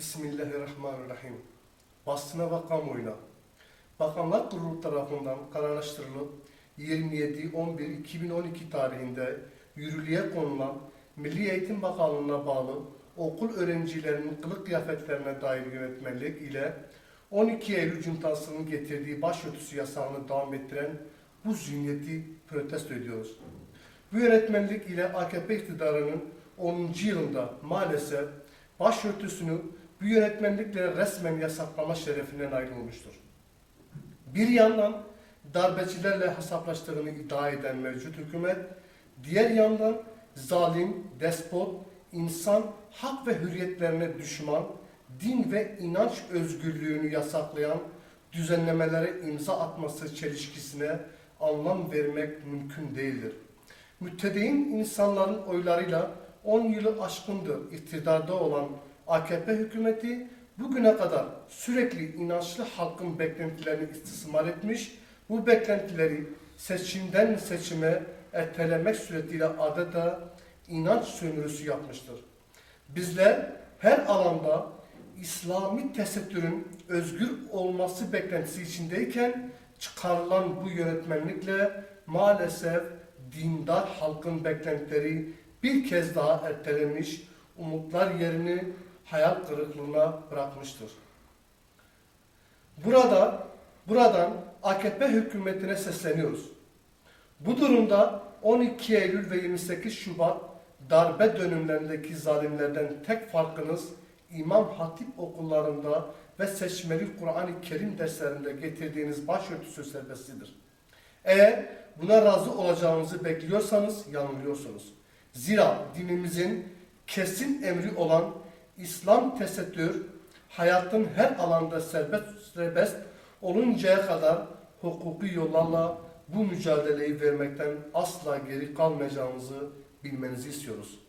Bismillahirrahmanirrahim. Basına ve kamuoyuna. Bakanlar Kurulu tarafından kararlaştırılıp 27.11.2012 tarihinde yürürlüğe konulan Milli Eğitim Bakanlığı'na bağlı okul öğrencilerinin kılık kıyafetlerine dair yönetmelik ile 12 Eylül Cuntası'nın getirdiği başörtüsü yasağını devam ettiren bu zihniyeti protesto ediyoruz. Bu yönetmelik ile AKP iktidarının 10. yılında maalesef başörtüsünü bu yönetmelikle resmen yasaklama şerefine nail olmuştur. Bir yandan darbecilerle hesaplaştığını iddia eden mevcut hükümet, diğer yandan zalim, despot, insan, hak ve hürriyetlerine düşman, din ve inanç özgürlüğünü yasaklayan düzenlemelere imza atması çelişkisine anlam vermek mümkün değildir. Müttedeyin insanların oylarıyla 10 yılı aşkındır iktidarda olan AKP hükümeti bugüne kadar sürekli inançlı halkın beklentilerini istismar etmiş, bu beklentileri seçimden seçime ertelemek suretiyle adeta inanç sömürüsü yapmıştır. Bizler her alanda İslami tesettürün özgür olması beklentisi içindeyken çıkarılan bu yönetmenlikle maalesef dindar halkın beklentileri bir kez daha ertelenmiş, umutlar yerini hayal kırıklığına bırakmıştır. Buradan AKP hükümetine sesleniyoruz. Bu durumda 12 Eylül ve 28 Şubat darbe dönemlerindeki zalimlerden tek farkınız İmam Hatip okullarında ve seçmeli Kur'an-ı Kerim derslerinde getirdiğiniz başörtüsü serbestidir. Eğer buna razı olacağınızı bekliyorsanız yanılıyorsunuz. Zira dinimizin kesin emri olan İslam tesettür, hayatın her alanda serbest oluncaya kadar hukuki yollarla bu mücadeleyi vermekten asla geri kalmayacağımızı bilmenizi istiyoruz.